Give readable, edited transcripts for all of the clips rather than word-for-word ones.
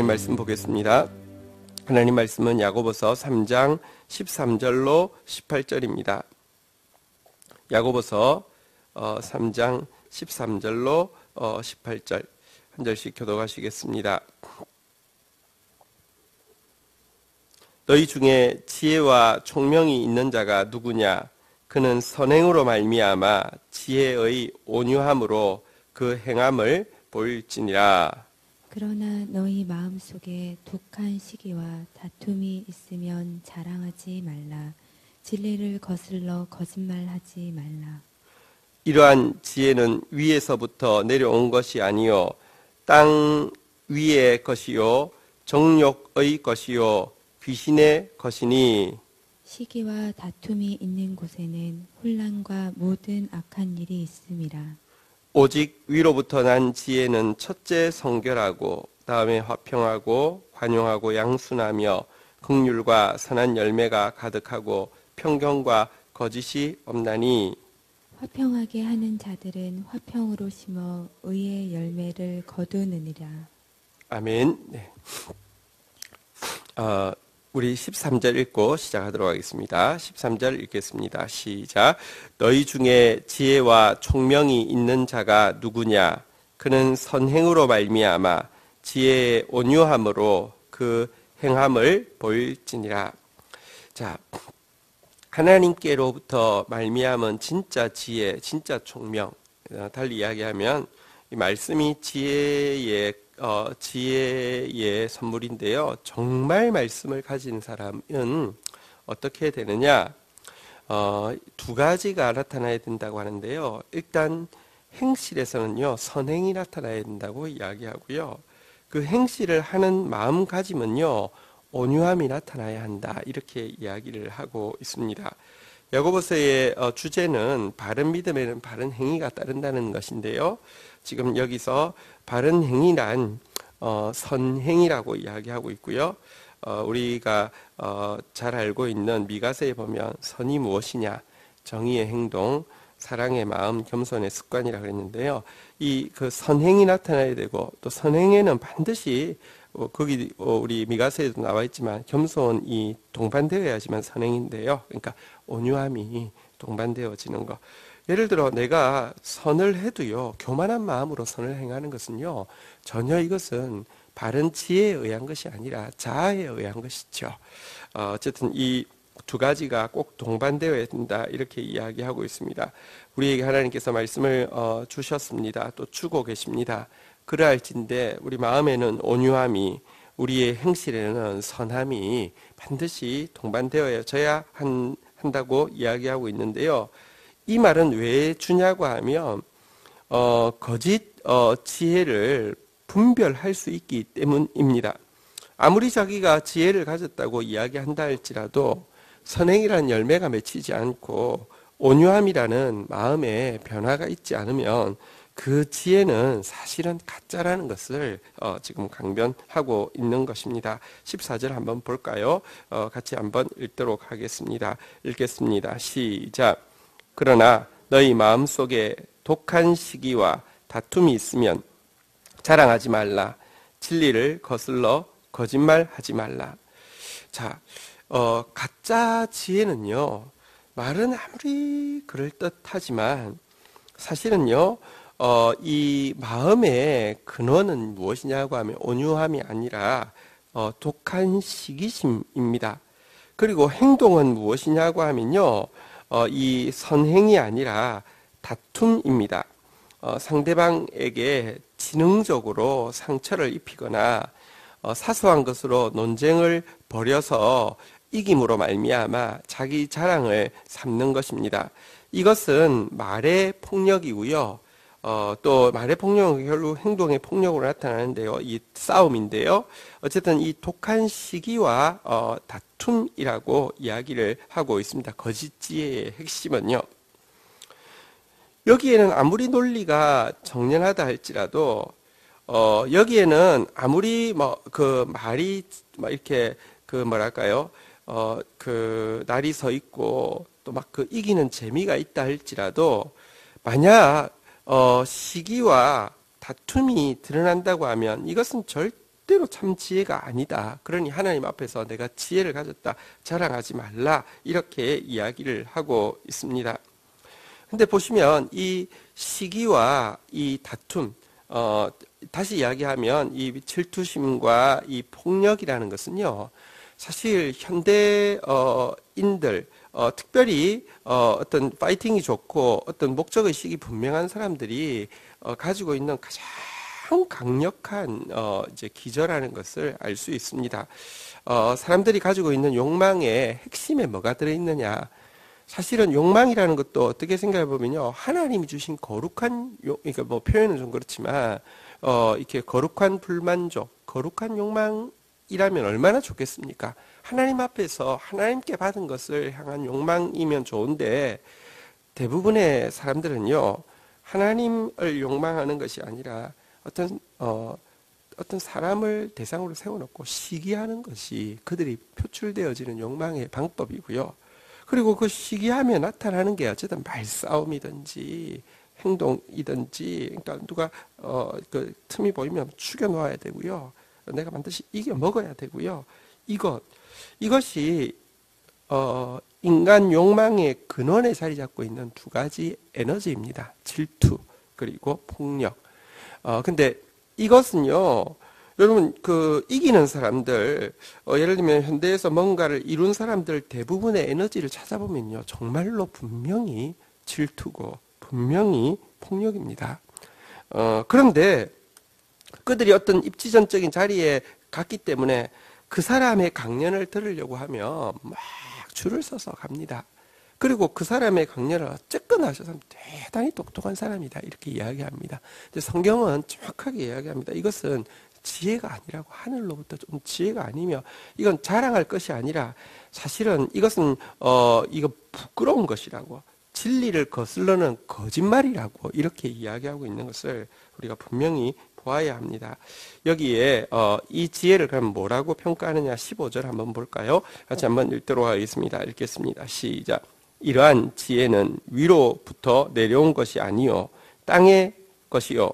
하나님 말씀 보겠습니다. 하나님 말씀은 야고보서 3장 13절로 18절입니다. 야고보서 3장 13절로 18절 한 절씩 교독하시겠습니다. 너희 중에 지혜와 총명이 있는 자가 누구냐? 그는 선행으로 말미암아 지혜의 온유함으로 그 행함을 보일지니라. 그러나 너희 마음속에 독한 시기와 다툼이 있으면 자랑하지 말라. 진리를 거슬러 거짓말하지 말라. 이러한 지혜는 위에서부터 내려온 것이 아니요 땅 위의 것이요 정욕의 것이요 귀신의 것이니. 시기와 다툼이 있는 곳에는 혼란과 모든 악한 일이 있음이라. 오직 위로부터 난 지혜는 첫째 성결하고 다음에 화평하고 관용하고 양순하며 긍휼과 선한 열매가 가득하고 편견과 거짓이 없나니. 화평하게 하는 자들은 화평으로 심어 의의 열매를 거두느니라. 아멘. 네. 우리 13절 읽고 시작하도록 하겠습니다. 13절 읽겠습니다. 시작. 너희 중에 지혜와 총명이 있는 자가 누구냐? 그는 선행으로 말미암아 지혜의 온유함으로 그 행함을 보일지니라. 자, 하나님께로부터 말미암은 진짜 지혜, 진짜 총명. 달리 이야기하면 이 말씀이 지혜의 선물인데요. 정말 말씀을 가진 사람은 어떻게 되느냐? 두 가지가 나타나야 된다고 하는데요. 일단 행실에서는요, 선행이 나타나야 된다고 이야기하고요. 그 행실을 하는 마음가짐은요, 온유함이 나타나야 한다. 이렇게 이야기를 하고 있습니다. 야고보서의 주제는 바른 믿음에는 바른 행위가 따른다는 것인데요. 지금 여기서 바른 행위란 선행이라고 이야기하고 있고요. 우리가 잘 알고 있는 미가서에 보면 선이 무엇이냐, 정의의 행동, 사랑의 마음, 겸손의 습관이라고 했는데요. 그 선행이 나타나야 되고 또 선행에는 반드시 거기 우리 미가서에도 나와 있지만 겸손이 동반되어야지만 선행인데요. 그러니까 온유함이 동반되어지는 것. 예를 들어 내가 선을 해도요, 교만한 마음으로 선을 행하는 것은요, 전혀 이것은 바른 지혜에 의한 것이 아니라 자아에 의한 것이죠. 어쨌든 이 두 가지가 꼭 동반되어야 된다, 이렇게 이야기하고 있습니다. 우리에게 하나님께서 말씀을 주셨습니다. 또 주고 계십니다. 그러할진대 우리 마음에는 온유함이, 우리의 행실에는 선함이 반드시 동반되어져야 한다고 이야기하고 있는데요. 이 말은 왜 주냐고 하면 거짓 지혜를 분별할 수 있기 때문입니다. 아무리 자기가 지혜를 가졌다고 이야기한다 할지라도 선행이라는 열매가 맺히지 않고 온유함이라는 마음의 변화가 있지 않으면 그 지혜는 사실은 가짜라는 것을 지금 강변하고 있는 것입니다. 14절 한번 볼까요? 같이 한번 읽도록 하겠습니다. 읽겠습니다. 시작. 그러나 너희 마음속에 독한 시기와 다툼이 있으면 자랑하지 말라. 진리를 거슬러 거짓말하지 말라. 자, 가짜 지혜는요, 말은 아무리 그럴듯하지만 사실은요, 이 마음의 근원은 무엇이냐고 하면 온유함이 아니라 독한 시기심입니다. 그리고 행동은 무엇이냐고 하면요, 이 선행이 아니라 다툼입니다. 상대방에게 지능적으로 상처를 입히거나 사소한 것으로 논쟁을 벌여서 이김으로 말미암아 자기 자랑을 삼는 것입니다. 이것은 말의 폭력이고요. 또 말의 폭력은 결국 행동의 폭력으로 나타나는데요. 이 싸움인데요. 어쨌든 이 독한 시기와 다툼이라고 이야기를 하고 있습니다. 거짓 지혜의 핵심은요. 여기에는 아무리 논리가 정연하다 할지라도 여기에는 아무리 그 말이 이렇게 뭐랄까요? 날이 서 있고 또 막 그 이기는 재미가 있다 할지라도 만약 시기와 다툼이 드러난다고 하면 이것은 절대로 참 지혜가 아니다. 그러니 하나님 앞에서 내가 지혜를 가졌다 자랑하지 말라, 이렇게 이야기를 하고 있습니다. 근데 보시면 이 시기와 이 다툼, 다시 이야기하면 이 질투심과 이 폭력이라는 것은요, 사실 현대인들, 특별히 어떤 파이팅이 좋고 어떤 목적의식이 분명한 사람들이 가지고 있는 가장 강력한 이제 기저라는 것을 알 수 있습니다. 사람들이 가지고 있는 욕망의 핵심에 뭐가 들어있느냐? 사실은 욕망이라는 것도 어떻게 생각해 보면요, 하나님이 주신 거룩한 그러니까 뭐 표현은 좀 그렇지만 이렇게 거룩한 불만족, 거룩한 욕망이라면 얼마나 좋겠습니까? 하나님 앞에서 하나님께 받은 것을 향한 욕망이면 좋은데, 대부분의 사람들은요, 하나님을 욕망하는 것이 아니라 어떤 사람을 대상으로 세워놓고 시기하는 것이 그들이 표출되어지는 욕망의 방법이고요. 그리고 그 시기하면 나타나는 게 어쨌든 말싸움이든지 행동이든지, 그러니까 누가 그 틈이 보이면 죽여 놓아야 되고요. 내가 반드시 이겨 먹어야 되고요. 이것이 인간 욕망의 근원에 자리 잡고 있는 두 가지 에너지입니다. 질투 그리고 폭력. 근데 이것은요, 여러분, 이기는 사람들, 예를 들면 현대에서 뭔가를 이룬 사람들 대부분의 에너지를 찾아보면요, 정말로 분명히 질투고, 분명히 폭력입니다. 그런데 그들이 어떤 입지전적인 자리에 갔기 때문에 그 사람의 강연을 들으려고 하면 막 줄을 서서 갑니다. 그리고 그 사람의 강연을 어쨌거나 저 사람 대단히 똑똑한 사람이다, 이렇게 이야기합니다. 근데 성경은 정확하게 이야기합니다. 이것은 지혜가 아니라고, 하늘로부터 좀 지혜가 아니며 이건 자랑할 것이 아니라 사실은 이것은 이거 부끄러운 것이라고, 진리를 거슬러는 거짓말이라고 이렇게 이야기하고 있는 것을 우리가 분명히 보아야 합니다. 여기에 이 지혜를 그럼 뭐라고 평가하느냐, 15절 한번 볼까요? 같이 한번 읽도록 하겠습니다. 읽겠습니다. 시작. 이러한 지혜는 위로부터 내려온 것이 아니요 땅의 것이요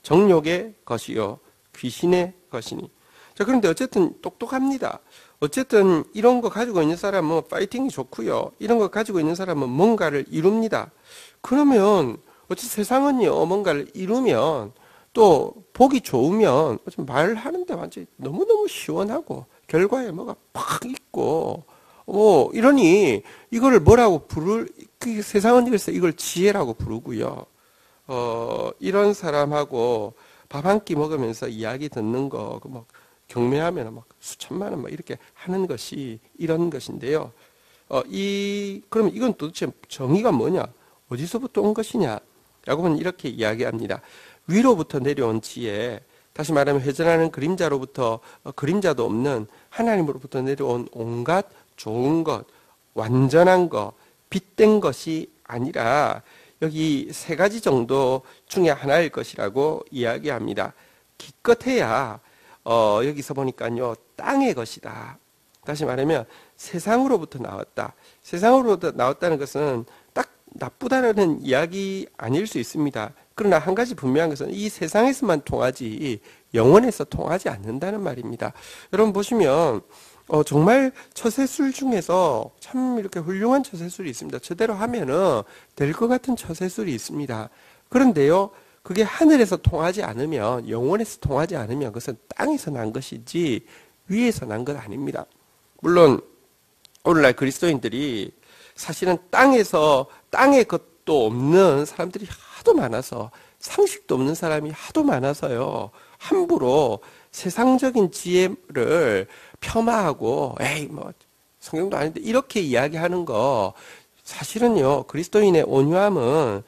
정욕의 것이요 귀신의 것이니. 자, 그런데 어쨌든 똑똑합니다. 어쨌든 이런 거 가지고 있는 사람은 파이팅이 좋고요, 이런 거 가지고 있는 사람은 뭔가를 이룹니다. 그러면 어쨌든 세상은요, 뭔가를 이루면 또 보기 좋으면 말하는데 완전히 너무너무 시원하고 결과에 뭐가 팍 있고 이러니 이거를 뭐라고 세상은 그래서 이걸 지혜라고 부르고요. 이런 사람하고 밥 한 끼 먹으면서 이야기 듣는 거, 막 경매하면 막 수천만 원 막 이렇게 하는 것이 이런 것인데요. 그러면 이건 도대체 정의가 뭐냐? 어디서부터 온 것이냐? 라고 하면 이렇게 이야기합니다. 위로부터 내려온 지혜, 다시 말하면 회전하는 그림자로부터 그림자도 없는 하나님으로부터 내려온 온갖 좋은 것, 완전한 것, 빛된 것이 아니라 여기 세 가지 정도 중에 하나일 것이라고 이야기합니다. 기껏해야 여기서 보니까요, 땅의 것이다. 다시 말하면 세상으로부터 나왔다. 세상으로부터 나왔다는 것은 딱 나쁘다는 이야기 아닐 수 있습니다. 그러나 한 가지 분명한 것은 이 세상에서만 통하지 영원에서 통하지 않는다는 말입니다. 여러분 보시면 정말 처세술 중에서 참 이렇게 훌륭한 처세술이 있습니다. 제대로 하면은 될 것 같은 처세술이 있습니다. 그런데요, 그게 하늘에서 통하지 않으면, 영원에서 통하지 않으면 그것은 땅에서 난 것이지 위에서 난 것 아닙니다. 물론 오늘날 그리스도인들이 사실은 땅의 것도 없는 사람들이 하도 많아서, 상식도 없는 사람이 하도 많아서요, 함부로 세상적인 지혜를 폄하하고 에이 뭐 성경도 아닌데 이렇게 이야기하는 거, 사실은요, 그리스도인의 온유함은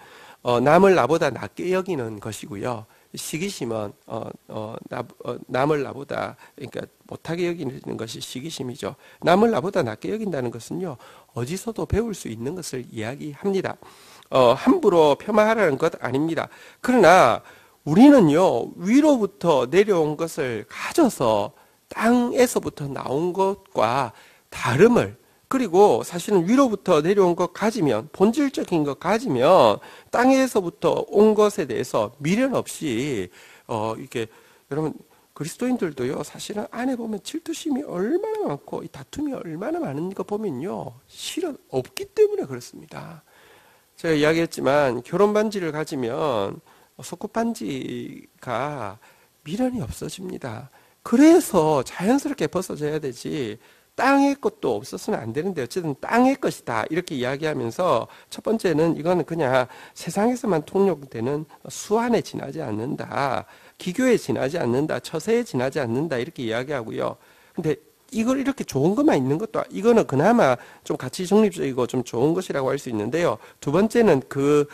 남을 나보다 낮게 여기는 것이고요, 시기심은 남을 나보다, 그러니까 못하게 여기는 것이 시기심이죠. 남을 나보다 낮게 여긴다는 것은요, 어디서도 배울 수 있는 것을 이야기합니다. 함부로 폄하하라는 것 아닙니다. 그러나 우리는요, 위로부터 내려온 것을 가져서 땅에서부터 나온 것과 다름을, 그리고 사실은 위로부터 내려온 것 가지면, 본질적인 것 가지면 땅에서부터 온 것에 대해서 미련 없이 이렇게 여러분 그리스도인들도요, 사실은 안에 보면 질투심이 얼마나 많고 이 다툼이 얼마나 많은 거 보면요, 실은 없기 때문에 그렇습니다. 제가 이야기했지만 결혼 반지를 가지면 속옷 반지가 미련이 없어집니다. 그래서 자연스럽게 벗어져야 되지, 땅의 것도 없었으면 안 되는데 어쨌든 땅의 것이다 이렇게 이야기하면서, 첫 번째는 이거는 그냥 세상에서만 통용되는 수완에 지나지 않는다, 기교에 지나지 않는다, 처세에 지나지 않는다 이렇게 이야기하고요. 근데 이걸 이렇게 좋은 것만 있는 것도, 이거는 그나마 좀 가치 중립적이고 좀 좋은 것이라고 할 수 있는데요. 두 번째는 그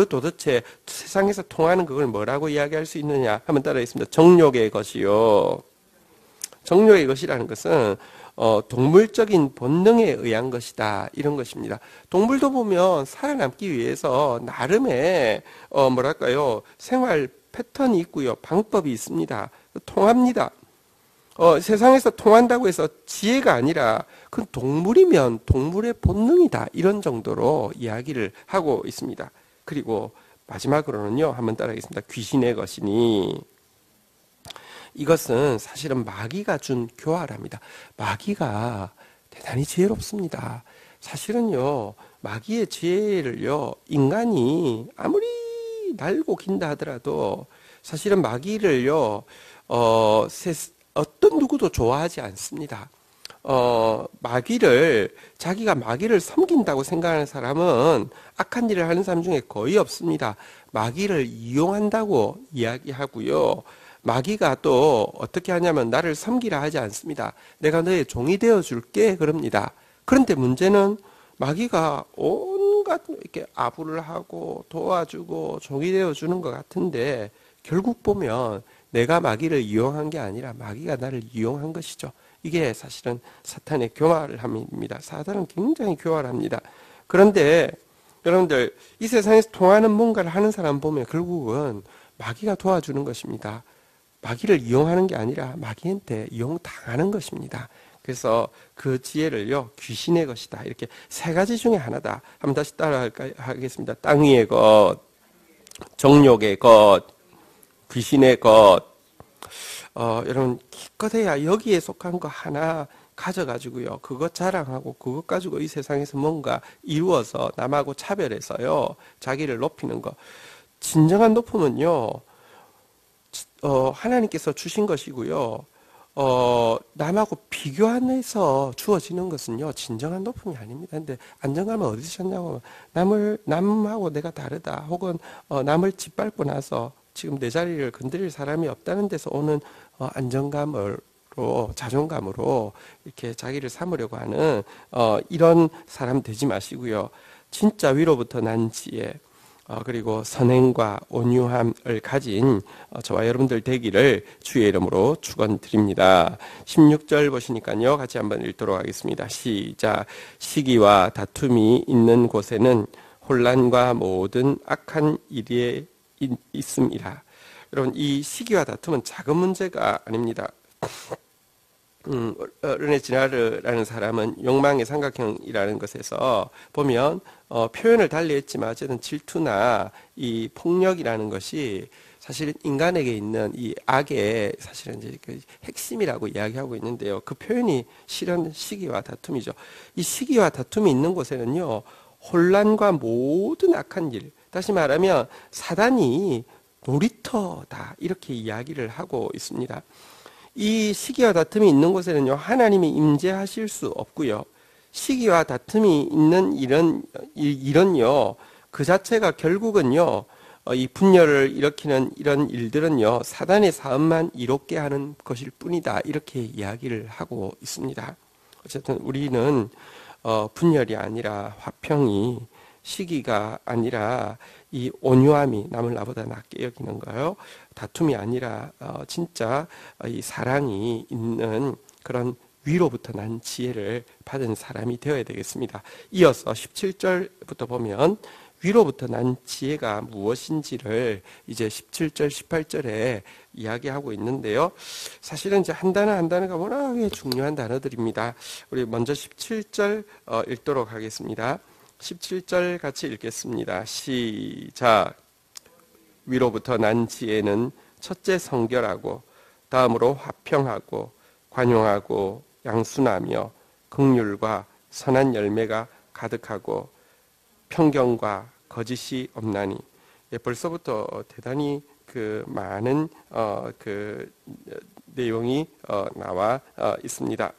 도대체 세상에서 통하는 그걸 뭐라고 이야기할 수 있느냐 한번 따라하겠습니다. 정욕의 것이요. 정욕의 것이라는 것은 동물적인 본능에 의한 것이다 이런 것입니다. 동물도 보면 살아남기 위해서 나름의 뭐랄까요, 생활 패턴이 있고요, 방법이 있습니다. 통합니다. 세상에서 통한다고 해서 지혜가 아니라 그건 동물이면 동물의 본능이다 이런 정도로 이야기를 하고 있습니다. 그리고 마지막으로는요, 한번 따라하겠습니다. 귀신의 것이니, 이것은 사실은 마귀가 준 교활합니다. 마귀가 대단히 지혜롭습니다. 사실은요, 마귀의 지혜를요, 인간이 아무리 날고 긴다 하더라도 사실은 마귀를요, 어떤 누구도 좋아하지 않습니다. 자기가 마귀를 섬긴다고 생각하는 사람은 악한 일을 하는 사람 중에 거의 없습니다. 마귀를 이용한다고 이야기하고요. 마귀가 또 어떻게 하냐면 나를 섬기라 하지 않습니다. 내가 너의 종이 되어 줄게 그럽니다. 그런데 문제는 마귀가 온갖 이렇게 아부를 하고 도와주고 종이 되어 주는 것 같은데, 결국 보면 내가 마귀를 이용한 게 아니라 마귀가 나를 이용한 것이죠. 이게 사실은 사탄의 교활함입니다. 사탄은 굉장히 교활합니다. 그런데 여러분들, 이 세상에서 통하는 뭔가를 하는 사람 보면 결국은 마귀가 도와주는 것입니다. 마귀를 이용하는 게 아니라 마귀한테 이용당하는 것입니다. 그래서 그 지혜를요, 귀신의 것이다, 이렇게 세 가지 중에 하나다. 한번 다시 따라하겠습니다. 땅 위의 것, 정욕의 것, 귀신의 것. 여러분, 기껏해야 여기에 속한 거 하나 가져가지고요, 그것 자랑하고 그것 가지고 이 세상에서 뭔가 이루어서 남하고 차별해서요, 자기를 높이는 거. 진정한 높음은요, 하나님께서 주신 것이고요, 남하고 비교하면서 주어지는 것은요, 진정한 높음이 아닙니다. 근데 안정감은 어디서 찾냐고, 남하고 내가 다르다, 혹은 남을 짓밟고 나서 지금 내 자리를 건드릴 사람이 없다는 데서 오는 안정감으로, 자존감으로 이렇게 자기를 삼으려고 하는 이런 사람 되지 마시고요. 진짜 위로부터 난 지혜, 그리고 선행과 온유함을 가진 저와 여러분들 되기를 주의 이름으로 축원드립니다. 16절 보시니까요, 같이 한번 읽도록 하겠습니다. 시작. 시기와 다툼이 있는 곳에는 혼란과 모든 악한 일이 있음이라. 여러분, 이 시기와 다툼은 작은 문제가 아닙니다. 르네 지나르라는 사람은 욕망의 삼각형이라는 것에서 보면 표현을 달리 했지만 어쨌든 질투나 이 폭력이라는 것이 사실 인간에게 있는 이 악의 사실은 이제 그 핵심이라고 이야기하고 있는데요. 그 표현이 실은 시기와 다툼이죠. 이 시기와 다툼이 있는 곳에는요, 혼란과 모든 악한 일, 다시 말하면 사단이 놀이터다 이렇게 이야기를 하고 있습니다. 이 시기와 다툼이 있는 곳에는요, 하나님이 임재하실 수 없고요, 시기와 다툼이 있는 일은요, 그 자체가 결국은요, 이 분열을 일으키는 이런 일들은요, 사단의 사업만 이롭게 하는 것일 뿐이다 이렇게 이야기를 하고 있습니다. 어쨌든 우리는 분열이 아니라 화평이, 시기가 아니라 이 온유함이 남을 나보다 낫게 여기는 거요, 다툼이 아니라 진짜 이 사랑이 있는 그런 위로부터 난 지혜를 받은 사람이 되어야 되겠습니다. 이어서 17절부터 보면 위로부터 난 지혜가 무엇인지를 이제 17절, 18절에 이야기하고 있는데요. 사실은 이제 한 단어 한 단어가 워낙에 중요한 단어들입니다. 우리 먼저 17절 읽도록 하겠습니다. 17절 같이 읽겠습니다. 시작. 위로부터 난 지혜는 첫째 성결하고 다음으로 화평하고 관용하고 양순하며 긍휼과 선한 열매가 가득하고 편견과 거짓이 없나니. 벌써부터 대단히 그 많은 그 내용이 나와 있습니다.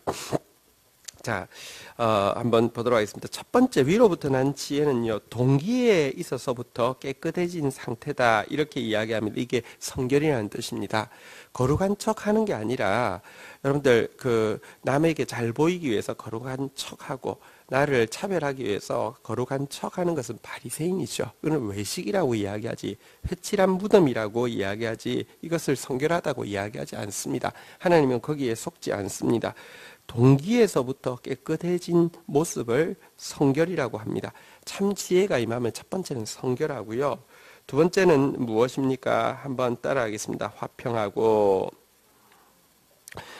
자, 한번 보도록 하겠습니다. 첫 번째, 위로부터 난 지혜는요, 동기에 있어서부터 깨끗해진 상태다, 이렇게 이야기합니다. 이게 성결이라는 뜻입니다. 거룩한 척 하는 게 아니라, 여러분들, 남에게 잘 보이기 위해서 거룩한 척 하고, 나를 차별하기 위해서 거룩한 척 하는 것은 바리새인이죠. 이거는 외식이라고 이야기하지, 회칠한 무덤이라고 이야기하지, 이것을 성결하다고 이야기하지 않습니다. 하나님은 거기에 속지 않습니다. 동기에서부터 깨끗해진 모습을 성결이라고 합니다. 참 지혜가 임하면 첫 번째는 성결하고요. 두 번째는 무엇입니까? 한번 따라하겠습니다. 화평하고,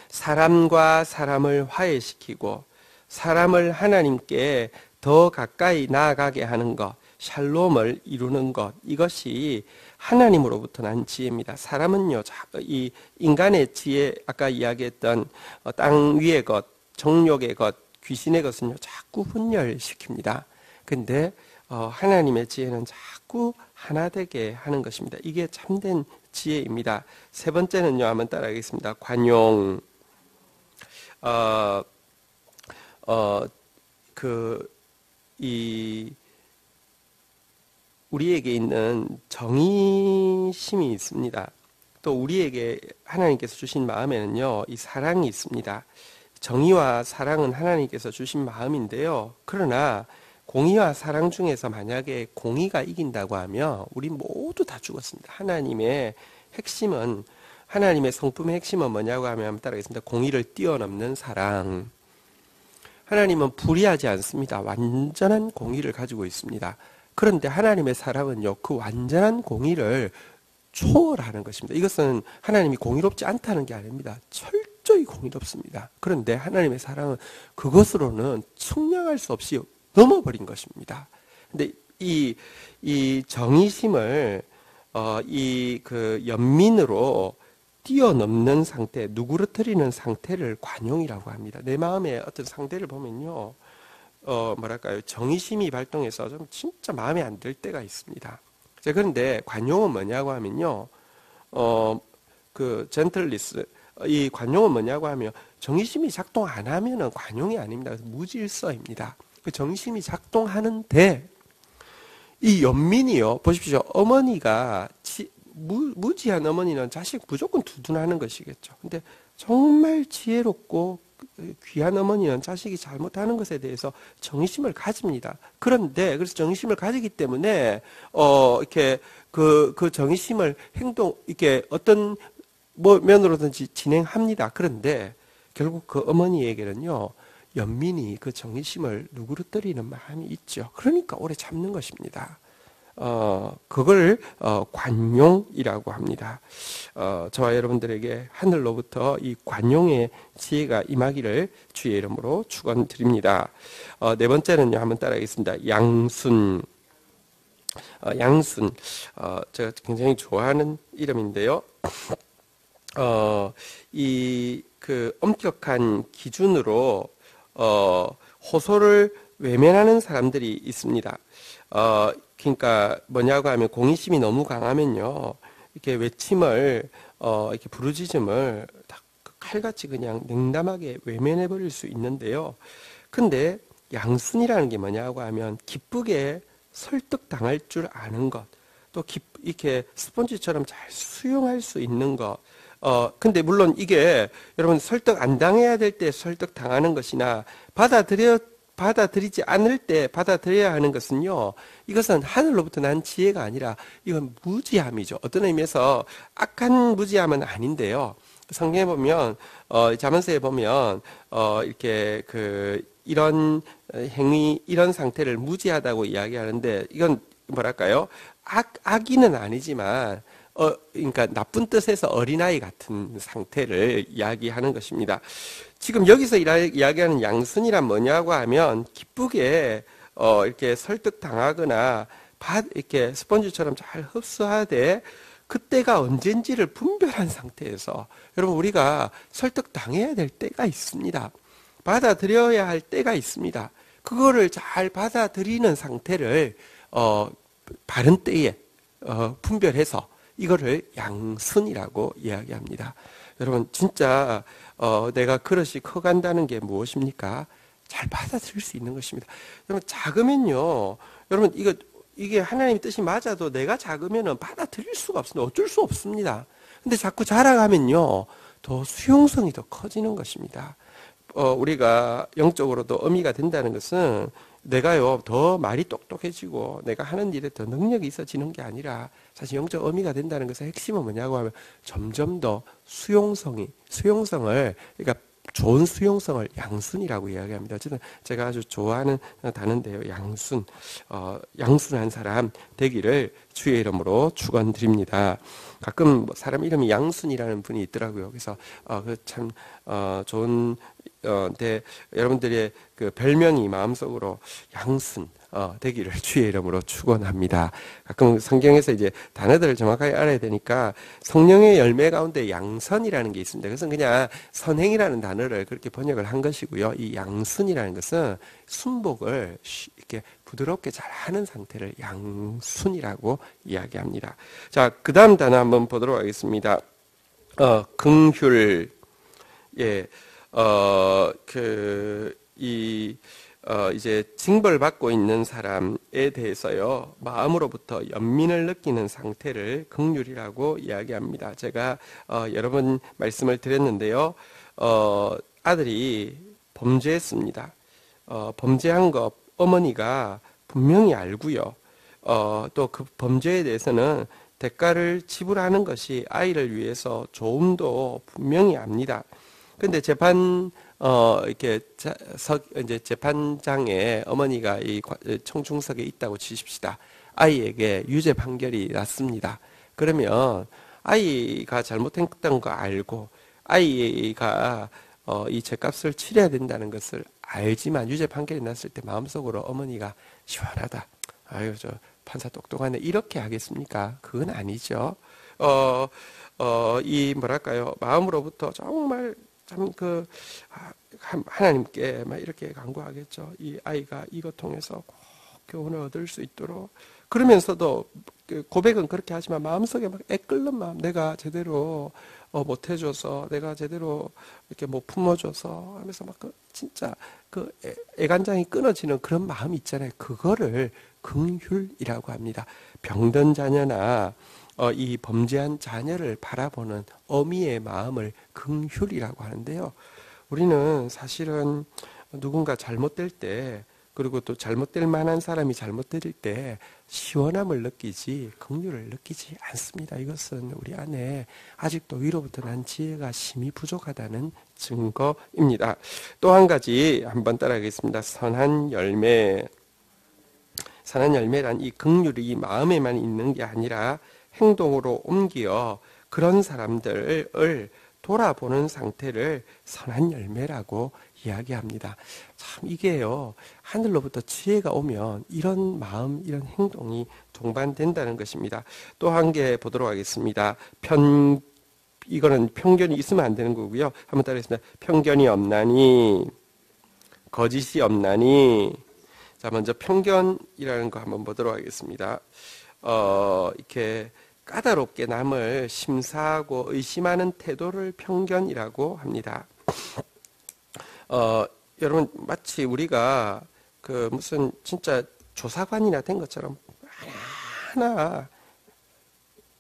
사람과 사람을 화해시키고 사람을 하나님께 더 가까이 나아가게 하는 것, 샬롬을 이루는 것, 이것이 하나님으로부터 난 지혜입니다. 사람은요, 이 인간의 지혜, 아까 이야기했던 땅 위의 것, 정욕의 것, 귀신의 것은요, 자꾸 분열시킵니다. 근데 하나님의 지혜는 자꾸 하나 되게 하는 것입니다. 이게 참된 지혜입니다. 세 번째는요, 한번 따라하겠습니다. 관용. 우리에게 있는 정의심이 있습니다. 또 우리에게 하나님께서 주신 마음에는요, 이 사랑이 있습니다. 정의와 사랑은 하나님께서 주신 마음인데요. 그러나 공의와 사랑 중에서 만약에 공의가 이긴다고 하면 우리 모두 다 죽었습니다. 하나님의 핵심은, 하나님의 성품의 핵심은 뭐냐고 하면 한번 따라하겠습니다. 공의를 뛰어넘는 사랑. 하나님은 불의하지 않습니다. 완전한 공의를 가지고 있습니다. 그런데 하나님의 사랑은요, 그 완전한 공의를 초월하는 것입니다. 이것은 하나님이 공의롭지 않다는 게 아닙니다. 철저히 공의롭습니다. 그런데 하나님의 사랑은 그것으로는 측량할 수 없이 넘어버린 것입니다. 근데 이 정의심을 연민으로 뛰어넘는 상태, 누그러뜨리는 상태를 관용이라고 합니다. 내 마음의 어떤 상태를 보면요, 정의심이 발동해서 좀 진짜 마음에 안 들 때가 있습니다. 그런데 관용은 뭐냐고 하면요, 젠틀리스, 이 관용은 뭐냐고 하면 정의심이 작동 안 하면은 관용이 아닙니다. 무질서입니다. 그 정의심이 작동하는데 이 연민이요, 보십시오. 어머니가 무지한 어머니는 자식 무조건 두둔하는 것이겠죠. 근데 정말 지혜롭고 귀한 어머니는 자식이 잘못하는 것에 대해서 정의심을 가집니다. 그런데 그래서 정의심을 가지기 때문에 이렇게 그 정의심을 이렇게 어떤 면으로든지 진행합니다. 그런데 결국 그 어머니에게는요, 연민이 그 정의심을 누그러뜨리는 마음이 있죠. 그러니까 오래 참는 것입니다. 그걸 관용이라고 합니다. 저와 여러분들에게 하늘로부터 이 관용의 지혜가 임하기를 주의 이름으로 축원드립니다. 네 번째는요, 한번 따라하겠습니다. 양순. 양순. 제가 굉장히 좋아하는 이름인데요. 엄격한 기준으로 호소를 외면하는 사람들이 있습니다. 그러니까 뭐냐고 하면 공의심이 너무 강하면요, 이렇게 외침을 이렇게 부르짖음을 다 칼같이 그냥 냉담하게 외면해 버릴 수 있는데요. 근데 양순이라는 게 뭐냐고 하면 기쁘게 설득당할 줄 아는 것, 또 이렇게 스펀지처럼 잘 수용할 수 있는 것. 근데 물론 이게 여러분 설득 안 당해야 될 때 설득 당하는 것이나 받아들이지 않을 때 받아들여야 하는 것은요, 이것은 하늘로부터 난 지혜가 아니라 이건 무지함이죠. 어떤 의미에서 악한 무지함은 아닌데요. 성경에 보면 잠언서에 보면 이렇게 이런 행위, 이런 상태를 무지하다고 이야기하는데, 이건 뭐랄까요? 악의는 아니지만 그러니까 나쁜 뜻에서 어린아이 같은 상태를 이야기하는 것입니다. 지금 여기서 이야기하는 양순이란 뭐냐고 하면 기쁘게 이렇게 설득당하거나 이렇게 스펀지처럼 잘 흡수하되 그때가 언젠지를 분별한 상태에서 여러분 우리가 설득당해야 될 때가 있습니다. 받아들여야 할 때가 있습니다. 그거를 잘 받아들이는 상태를 바른 때에 분별해서 이거를 양순이라고 이야기합니다. 여러분 진짜 내가 그릇이 커간다는 게 무엇입니까? 잘 받아들일 수 있는 것입니다. 여러분 작으면요, 여러분 이게 하나님의 뜻이 맞아도 내가 작으면은 받아들일 수가 없습니다. 어쩔 수 없습니다. 근데 자꾸 자라가면요, 더 수용성이 더 커지는 것입니다. 우리가 영적으로도 어미가 된다는 것은 내가요 더 말이 똑똑해지고 내가 하는 일에 더 능력이 있어지는 게 아니라 사실 영적 어미가 된다는 것의 핵심은 뭐냐고 하면 점점 더 수용성을 그러니까 좋은 수용성을 양순이라고 이야기합니다. 어쨌든 제가 아주 좋아하는 단어인데요. 양순한 사람 되기를 주의 이름으로 축원드립니다. 가끔 사람 이름이 양순이라는 분이 있더라고요. 그래서 참 좋은 여러분들의 그 별명이 마음속으로 양순 되기를 주의 이름으로 축원합니다. 가끔 성경에서 이제 단어들을 정확하게 알아야 되니까 성령의 열매 가운데 양선이라는 게 있습니다. 그래서 그냥 선행이라는 단어를 그렇게 번역을 한 것이고요. 이 양순이라는 것은 순복을 이렇게 부드럽게 잘 하는 상태를 양순이라고 이야기합니다. 자, 그 다음 단어 한번 보도록 하겠습니다. 긍휼. 예, 이제 징벌받고 있는 사람에 대해서요, 마음으로부터 연민을 느끼는 상태를 긍휼이라고 이야기합니다. 제가 여러 번 말씀을 드렸는데요, 아들이 범죄했습니다. 범죄한 거 어머니가 분명히 알고요. 또 그 범죄에 대해서는 대가를 지불하는 것이 아이를 위해서 좋음도 분명히 압니다. 근데 이렇게 이제 재판장에 어머니가 이 청중석에 있다고 치십시다. 아이에게 유죄 판결이 났습니다. 그러면 아이가 잘못했다는 거 알고 아이가 이 죄값을 치러야 된다는 것을 알지만 유죄 판결이 났을 때 마음속으로 어머니가 시원하다. 아유, 저 판사 똑똑하네. 이렇게 하겠습니까? 그건 아니죠. 이 뭐랄까요? 마음으로부터 정말 참 하나님께 막 이렇게 간구하겠죠. 이 아이가 이것 통해서 꼭 교훈을 얻을 수 있도록. 그러면서도 고백은 그렇게 하지만 마음속에 막 애끓는 마음, 내가 제대로 못 해줘서, 내가 제대로 이렇게 못 품어줘서 하면서 막 진짜 애간장이 끊어지는 그런 마음이 있잖아요. 그거를 긍휼이라고 합니다. 병든 자녀나 이 범죄한 자녀를 바라보는 어미의 마음을 긍휼이라고 하는데요. 우리는 사실은 누군가 잘못될 때, 그리고 또 잘못될 만한 사람이 잘못될 때 시원함을 느끼지 긍휼을 느끼지 않습니다. 이것은 우리 안에 아직도 위로부터 난 지혜가 심히 부족하다는 증거입니다. 또 한 가지 한번 따라하겠습니다. 선한 열매. 선한 열매란 이 긍휼이 마음에만 있는 게 아니라 행동으로 옮겨 그런 사람들을 돌아보는 상태를 선한 열매라고 이야기합니다. 참 이게요, 하늘로부터 지혜가 오면 이런 마음, 이런 행동이 동반된다는 것입니다. 또 한 개 보도록 하겠습니다. 이거는 편견이 있으면 안 되는 거고요. 한번 따라하겠습니다. 편견이 없나니, 거짓이 없나니. 자, 먼저 편견이라는 거 한번 보도록 하겠습니다. 이렇게 까다롭게 남을 심사하고 의심하는 태도를 편견이라고 합니다. 여러분, 마치 우리가 무슨 진짜 조사관이나 된 것처럼 하나하나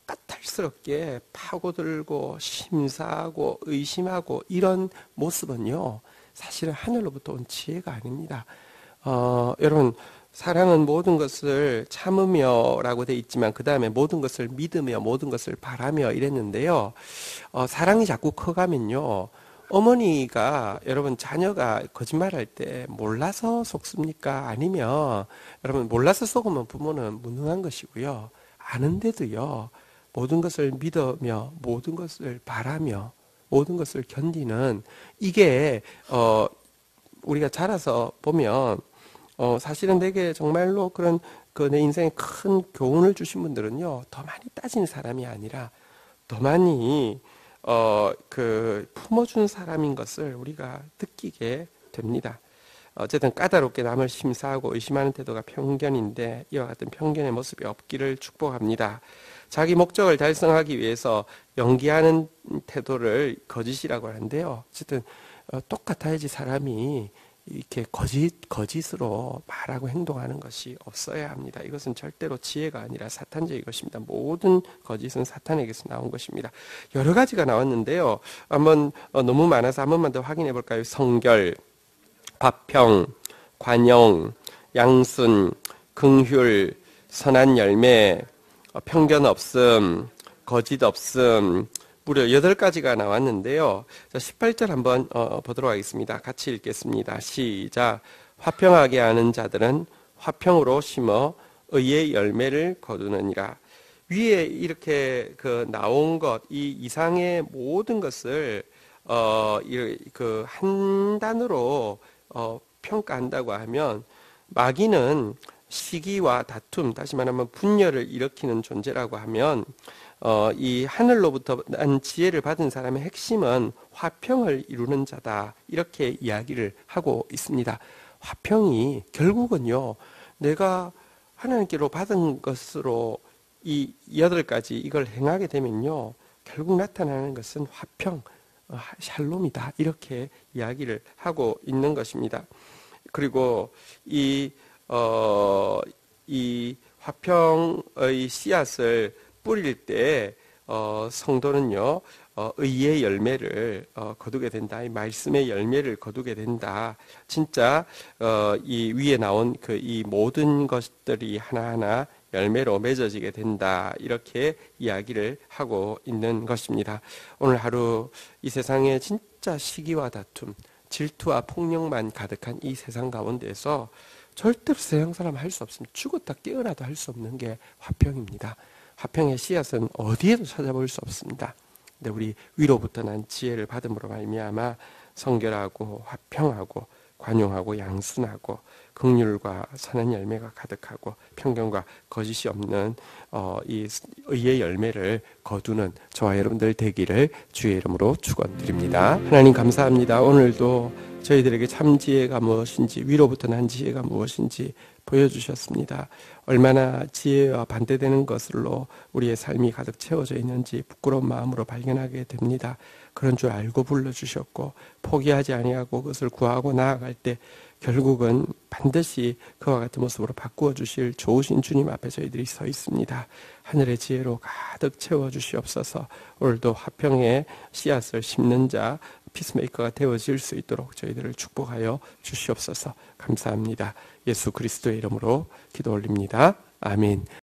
까탈스럽게 파고들고 심사하고 의심하고 이런 모습은요, 사실은 하늘로부터 온 지혜가 아닙니다. 여러분, 사랑은 모든 것을 참으며라고 돼 있지만 그 다음에 모든 것을 믿으며 모든 것을 바라며 이랬는데요. 사랑이 자꾸 커가면요, 어머니가 여러분 자녀가 거짓말할 때 몰라서 속습니까? 아니면 여러분 몰라서 속으면 부모는 무능한 것이고요. 아는데도요, 모든 것을 믿으며 모든 것을 바라며 모든 것을 견디는 이게 우리가 자라서 보면 사실은 되게 정말로 그런 그 내 인생에 큰 교훈을 주신 분들은요, 더 많이 따지는 사람이 아니라 더 많이 품어준 사람인 것을 우리가 느끼게 됩니다. 어쨌든 까다롭게 남을 심사하고 의심하는 태도가 편견인데 이와 같은 편견의 모습이 없기를 축복합니다. 자기 목적을 달성하기 위해서 연기하는 태도를 거짓이라고 하는데요. 어쨌든 똑같아야지 사람이 이렇게 거짓으로 말하고 행동하는 것이 없어야 합니다. 이것은 절대로 지혜가 아니라 사탄적인 것입니다. 모든 거짓은 사탄에게서 나온 것입니다. 여러 가지가 나왔는데요. 한번 너무 많아서 한 번만 더 확인해 볼까요? 성결, 화평, 관용, 양순, 긍휼, 선한 열매, 편견 없음, 거짓 없음, 무려 8가지가 나왔는데요. 자, 18절 한번 보도록 하겠습니다. 같이 읽겠습니다. 시작. 화평하게 하는 자들은 화평으로 심어 의의 열매를 거두느니라. 위에 이렇게 나온 것, 이 이상의 모든 것을 한 단어로 평가한다고 하면, 마귀는 시기와 다툼, 다시 말하면 분열을 일으키는 존재라고 하면, 이 하늘로부터 난 지혜를 받은 사람의 핵심은 화평을 이루는 자다, 이렇게 이야기를 하고 있습니다. 화평이 결국은요, 내가 하나님께로 받은 것으로 이 8가지 이걸 행하게 되면요, 결국 나타나는 것은 화평, 샬롬이다, 이렇게 이야기를 하고 있는 것입니다. 그리고 이 화평의 씨앗을 뿌릴 때 성도는요, 의의 열매를 거두게 된다. 이 말씀의 열매를 거두게 된다. 진짜 이 위에 나온 이 모든 것들이 하나하나 열매로 맺어지게 된다. 이렇게 이야기를 하고 있는 것입니다. 오늘 하루 이 세상에 진짜 시기와 다툼, 질투와 폭력만 가득한 이 세상 가운데에서 절대로 세상 사람 할 수 없습니다. 죽었다 깨어나도 할 수 없는 게 화평입니다. 화평의 씨앗은 어디에도 찾아볼 수 없습니다. 근데 우리 위로부터 난 지혜를 받음으로 말미암아 성결하고 화평하고 관용하고 양순하고 긍휼과 선한 열매가 가득하고 편견과 거짓이 없는 이 의의 열매를 거두는 저와 여러분들 되기를 주의 이름으로 축원드립니다. 하나님 감사합니다. 오늘도 저희들에게 참 지혜가 무엇인지, 위로부터 난 지혜가 무엇인지 보여주셨습니다. 얼마나 지혜와 반대되는 것으로 우리의 삶이 가득 채워져 있는지 부끄러운 마음으로 발견하게 됩니다. 그런 줄 알고 불러주셨고, 포기하지 아니하고 그것을 구하고 나아갈 때 결국은 반드시 그와 같은 모습으로 바꾸어 주실 좋으신 주님 앞에 저희들이 서 있습니다. 하늘의 지혜로 가득 채워 주시옵소서. 오늘도 화평의 씨앗을 심는 자, 피스메이커가 되어질 수 있도록 저희들을 축복하여 주시옵소서. 감사합니다. 예수 그리스도의 이름으로 기도 올립니다. 아멘.